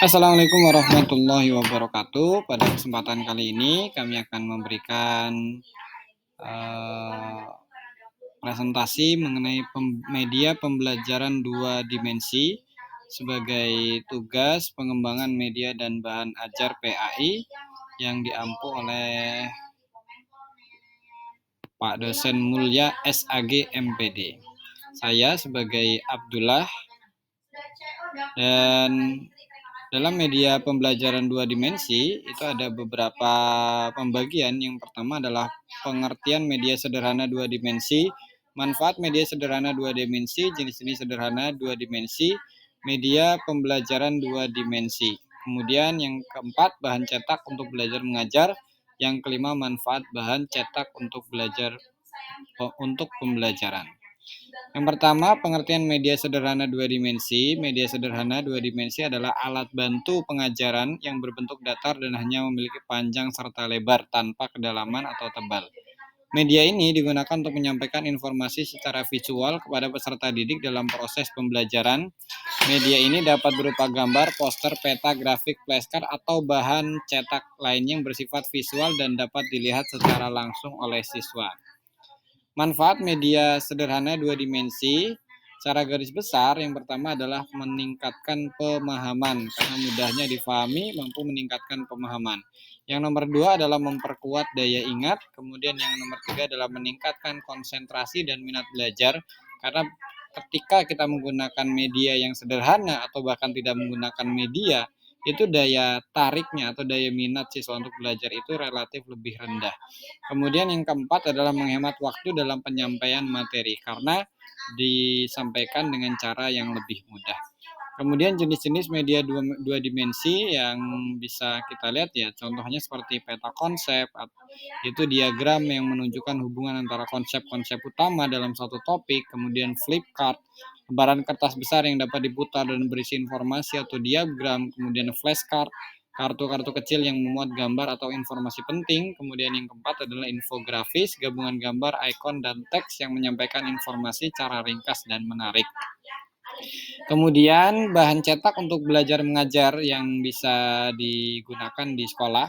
Assalamualaikum warahmatullahi wabarakatuh. Pada kesempatan kali ini kami akan memberikan eh, presentasi mengenai media pembelajaran dua dimensi sebagai tugas pengembangan media dan bahan ajar PAI yang diampu oleh Pak Dosen Mulya SAG MPD. Saya sebagai Abdullah, dan dalam media pembelajaran dua dimensi itu ada beberapa pembagian. Yang pertama adalah pengertian media sederhana dua dimensi, manfaat media sederhana dua dimensi, jenis-jenis sederhana dua dimensi, media pembelajaran dua dimensi. Kemudian yang keempat, bahan cetak untuk belajar mengajar. Yang kelima, manfaat bahan cetak untuk pembelajaran. Yang pertama, pengertian media sederhana dua dimensi. Media sederhana dua dimensi adalah alat bantu pengajaran yang berbentuk datar dan hanya memiliki panjang serta lebar tanpa kedalaman atau tebal. Media ini digunakan untuk menyampaikan informasi secara visual kepada peserta didik dalam proses pembelajaran. Media ini dapat berupa gambar, poster, peta, grafik, flashcard, atau bahan cetak lainnya yang bersifat visual dan dapat dilihat secara langsung oleh siswa. Manfaat media sederhana dua dimensi, secara garis besar, yang pertama adalah meningkatkan pemahaman, karena mudahnya difahami, mampu meningkatkan pemahaman. Yang nomor dua adalah memperkuat daya ingat, kemudian yang nomor tiga adalah meningkatkan konsentrasi dan minat belajar, karena ketika kita menggunakan media yang sederhana atau bahkan tidak menggunakan media, itu daya tariknya atau daya minat siswa untuk belajar itu relatif lebih rendah. Kemudian yang keempat adalah menghemat waktu dalam penyampaian materi karena disampaikan dengan cara yang lebih mudah. Kemudian jenis-jenis media dua dimensi yang bisa kita lihat ya, contohnya seperti peta konsep, itu diagram yang menunjukkan hubungan antara konsep-konsep utama dalam satu topik, kemudian flip chart, lembaran kertas besar yang dapat diputar dan berisi informasi atau diagram, kemudian flashcard, kartu-kartu kecil yang memuat gambar atau informasi penting. Kemudian yang keempat adalah infografis, gabungan gambar, ikon, dan teks yang menyampaikan informasi secara ringkas dan menarik. Kemudian bahan cetak untuk belajar mengajar yang bisa digunakan di sekolah.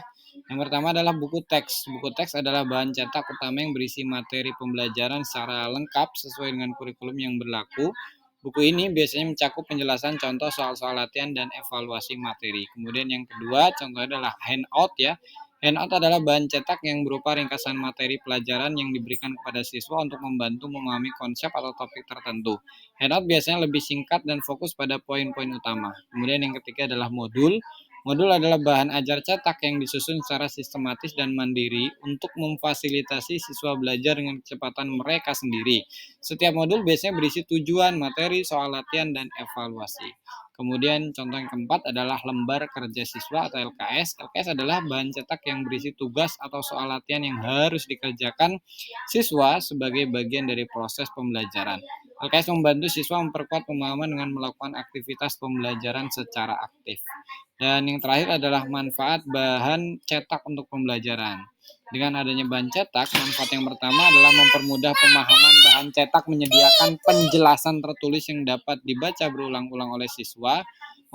Yang pertama adalah buku teks. Buku teks adalah bahan cetak utama yang berisi materi pembelajaran secara lengkap sesuai dengan kurikulum yang berlaku. Buku ini biasanya mencakup penjelasan contoh soal-soal latihan dan evaluasi materi. Kemudian yang kedua, contohnya adalah handout ya. Handout adalah bahan cetak yang berupa ringkasan materi pelajaran yang diberikan kepada siswa untuk membantu memahami konsep atau topik tertentu. Handout biasanya lebih singkat dan fokus pada poin-poin utama. Kemudian yang ketiga adalah modul. Modul adalah bahan ajar cetak yang disusun secara sistematis dan mandiri untuk memfasilitasi siswa belajar dengan kecepatan mereka sendiri. Setiap modul biasanya berisi tujuan, materi, soal latihan, dan evaluasi. Kemudian contoh yang keempat adalah lembar kerja siswa atau LKS. LKS adalah bahan cetak yang berisi tugas atau soal latihan yang harus dikerjakan siswa sebagai bagian dari proses pembelajaran. LKS membantu siswa memperkuat pemahaman dengan melakukan aktivitas pembelajaran secara aktif. Dan yang terakhir adalah manfaat bahan cetak untuk pembelajaran. Dengan adanya bahan cetak, manfaat yang pertama adalah mempermudah pemahaman. Bahan cetak menyediakan penjelasan tertulis yang dapat dibaca berulang-ulang oleh siswa,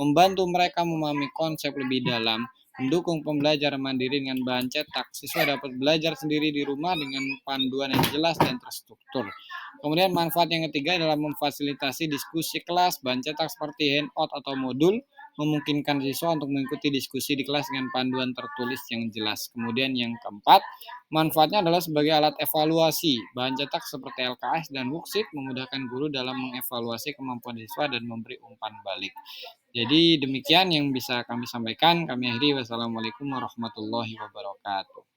membantu mereka memahami konsep lebih dalam, mendukung pembelajaran mandiri. Dengan bahan cetak, siswa dapat belajar sendiri di rumah dengan panduan yang jelas dan terstruktur. Kemudian manfaat yang ketiga adalah memfasilitasi diskusi kelas. Bahan cetak seperti handout atau modul memungkinkan siswa untuk mengikuti diskusi di kelas dengan panduan tertulis yang jelas. Kemudian yang keempat, manfaatnya adalah sebagai alat evaluasi. Bahan cetak seperti LKS dan worksheet memudahkan guru dalam mengevaluasi kemampuan siswa dan memberi umpan balik. Jadi demikian yang bisa kami sampaikan. Kami akhiri. Wassalamualaikum warahmatullahi wabarakatuh.